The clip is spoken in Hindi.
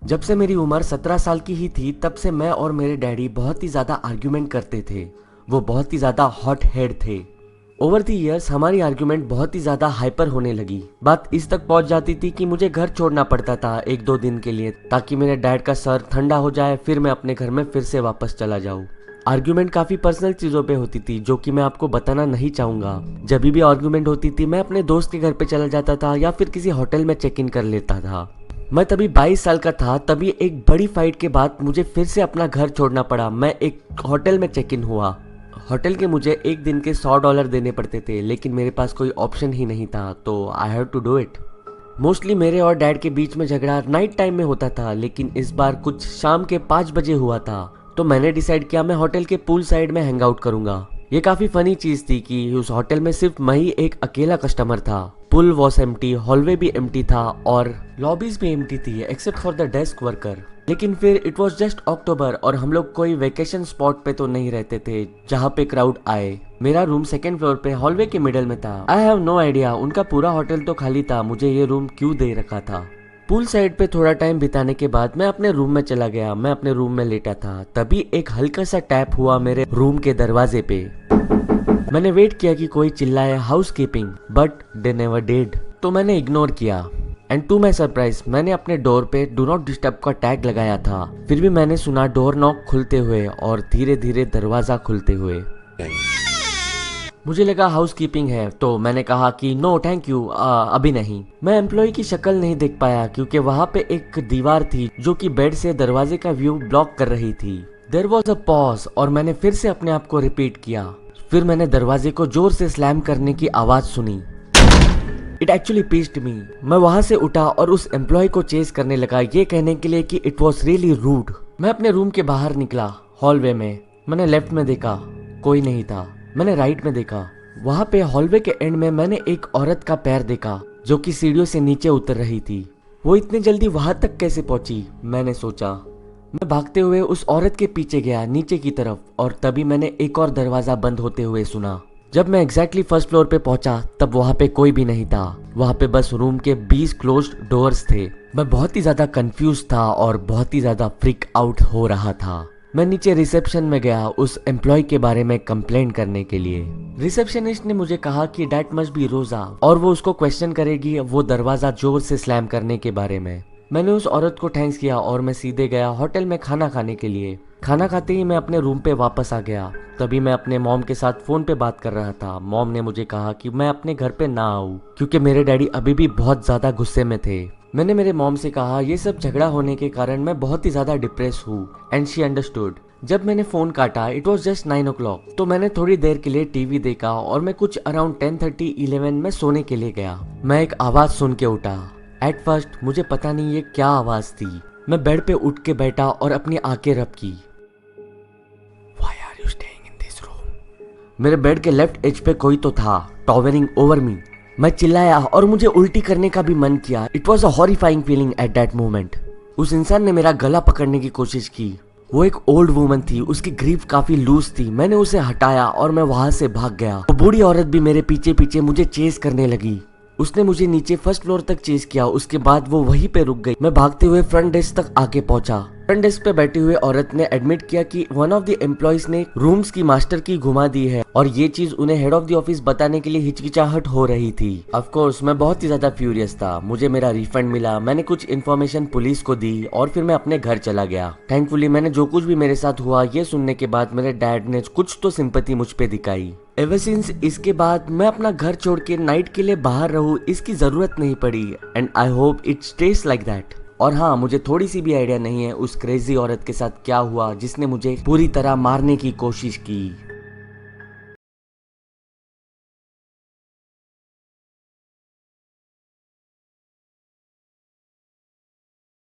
जब से मेरी उम्र 17 साल की ही थी तब से मैं और मेरे डैडी बहुत ही ज़्यादा आर्ग्यूमेंट करते थे। वो बहुत ही ज़्यादा हॉट हेड थे। ओवर दी ईयर्स हमारी आर्ग्यूमेंट बहुत ही ज़्यादा हाइपर होने लगी। बात इस तक पहुंच जाती थी कि मुझे घर छोड़ना पड़ता था एक दो दिन के लिए, ताकि मेरे डैड का सर ठंडा हो जाए, फिर मैं अपने घर में फिर से वापस चला जाऊँ। आर्ग्यूमेंट काफ़ी पर्सनल चीज़ों पे होती थी जो कि मैं आपको बताना नहीं चाहूँगा। जब भी आर्ग्यूमेंट होती थी मैं अपने दोस्त के घर पे चला जाता था या फिर किसी होटल में चेक इन कर लेता था। मैं तभी 22 साल का था। तभी एक बड़ी फाइट के बाद मुझे फिर से अपना घर छोड़ना पड़ा। मैं एक होटल में चेक इन हुआ। होटल के मुझे एक दिन के $100 देने पड़ते थे, लेकिन मेरे पास कोई ऑप्शन ही नहीं था, तो I have to do it. Mostly मेरे और डैड के बीच में झगड़ा नाइट टाइम में होता था, लेकिन इस बार कुछ शाम के 5 बजे हुआ था। तो मैंने डिसाइड किया मैं होटल के पूल साइड में हैंग आउट करूंगा। ये काफी फनी चीज थी कि उस होटल में सिर्फ मैं ही एक अकेला कस्टमर था। पूल वॉज एम्प्टी, हॉलवे भी एम्प्टी था और लॉबीज भी एम्प्टी थी except for the desk worker. लेकिन फिर इट वॉज जस्ट अक्टूबर और हम लोग कोई वेकेशन स्पॉट पे तो नहीं रहते थे जहाँ पे क्राउड आए। मेरा रूम सेकेंड फ्लोर पे हॉलवे के मिडल में था। आई हैव नो आइडिया उनका पूरा होटल तो खाली था, मुझे ये रूम क्यों दे रखा था। पूल साइड पे थोड़ा टाइम बिताने के बाद मैं अपने रूम में चला गया। मैं अपने रूम में लेटा था, तभी एक हल्का सा टैप हुआ मेरे रूम के दरवाजे पे। मैंने वेट किया कि कोई चिल्लाए house keeping, but they never did. तो मैंने इग्नोर किया एंड टू माई सरप्राइज मैंने अपने डोर पे डू नॉट डिस्टर्ब का टैग लगाया था। फिर भी मैंने सुना डोर नॉक खुलते हुए और धीरे धीरे दरवाजा खुलते हुए। मुझे लगा हाउस कीपिंग है, तो मैंने कहा कि नो थैंक यू, अभी नहीं। मैं एम्प्लॉय की शक्ल नहीं देख पाया क्योंकि वहाँ पे एक दीवार थी जो कि बेड से दरवाजे का व्यू ब्लॉक कर रही थी। देयर वॉज अ पॉज और मैंने फिर से अपने आप को रिपीट किया। फिर मैंने दरवाजे को जोर से स्लैम करने की आवाज सुनी। इट एक्चुअली पिस्ड मी। मैं वहां से उठा और उस एम्प्लॉय को चेस करने लगा, ये कहने के लिए कि इट वॉज रियली रूड। मैं अपने रूम के बाहर निकला हॉलवे में। मैंने लेफ्ट में देखा, कोई नहीं था। मैंने राइट में देखा, वहां पे हॉलवे के एंड में मैंने एक औरत का पैर देखा जो कि सीढ़ियों से नीचे उतर रही थी। वो इतनी जल्दी वहां तक कैसे पहुंची, मैंने सोचा। मैं भागते हुए उस औरत के पीछे गया नीचे की तरफ और तभी मैंने एक और दरवाजा बंद होते हुए सुना। जब मैं एग्जैक्टली फर्स्ट फ्लोर पे पहुंचा तब वहां पे कोई भी नहीं था। वहां पे बस रूम के 20 क्लोज्ड डोर्स थे। मैं बहुत ही ज्यादा कंफ्यूज था और बहुत ही ज्यादा फ्रीक आउट हो रहा था। मैं नीचे रिसेप्शन में गया उस एम्प्लॉय के बारे में कंप्लेंट करने के लिए। रिसेप्शनिस्ट ने मुझे कहा कि डैट मस्ट बी रोजा और वो उसको क्वेश्चन करेगी वो दरवाजा जोर से स्लैम करने के बारे में। मैंने उस औरत को थैंक्स किया और मैं सीधे गया होटल में खाना खाने के लिए। खाना खाते ही मैं अपने रूम पे वापस आ गया। तभी मैं अपने मॉम के साथ फोन पे बात कर रहा था। मॉम ने मुझे कहा कि मैं अपने घर पे ना आऊँ क्योंकि मेरे डैडी अभी भी बहुत ज्यादा गुस्से में थे। मैंने मेरे मॉम से कहा ये सब झगड़ा होने के कारण मैं बहुत ही ज्यादा डिप्रेस हूँ एंड शी अंडरस्टूड। जब मैंने फोन काटा इट वॉज जस्ट 9 o'clock, तो मैंने थोड़ी देर के लिए टीवी देखा और मैं कुछ अराउंड 10:30 11 में सोने के लिए गया। मैं एक आवाज सुन के उठा। एट फर्स्ट मुझे पता नहीं ये क्या आवाज थी। मैं बेड पे उठ के बैठा और अपनी आंखें रब की। Why are you staying in this room? मेरे बेड के लेफ्ट एज पे कोई तो था टॉवरिंग ओवर मी। मैं चिल्लाया और मुझे उल्टी करने का भी मन किया। It was a horrifying feeling at that moment. उस इंसान ने मेरा गला पकड़ने की कोशिश की। वो एक ओल्ड वुमन थी, उसकी ग्रीफ काफी लूज थी। मैंने उसे हटाया और मैं वहां से भाग गया। वो बूढ़ी औरत भी मेरे पीछे पीछे मुझे चेस करने लगी। उसने मुझे नीचे फर्स्ट फ्लोर तक चेस किया। उसके बाद वो वहीं पे रुक गई। मैं भागते हुए फ्रंट डेस्क तक आके पहुंचा। फ्रंट डेस्क पे बैठी हुई औरत ने एडमिट किया कि वन ऑफ द एम्प्लॉयज ने रूम्स की मास्टर की घुमा दी है और ये चीज उन्हें हेड ऑफ द ऑफिस बताने के लिए हिचकिचाहट हो रही थी। ऑफ कोर्स मैं बहुत ही ज्यादा फ्यूरियस था। मुझे मेरा रिफंड मिला। मैंने कुछ इन्फॉर्मेशन पुलिस को दी और फिर मैं अपने घर चला गया। थैंकफुली मैंने जो कुछ भी मेरे साथ हुआ ये सुनने के बाद मेरे डैड ने कुछ तो सिंपैथी मुझ पे दिखाई। एवर सिंस इसके बाद मैं अपना घर छोड़ के नाइट के लिए बाहर रहूं इसकी जरूरत नहीं पड़ी and I hope it stage like that. और हाँ, मुझे थोड़ी सी भी आइडिया नहीं है उस क्रेजी औरत के साथ क्या हुआ जिसने मुझे पूरी तरह मारने की कोशिश की।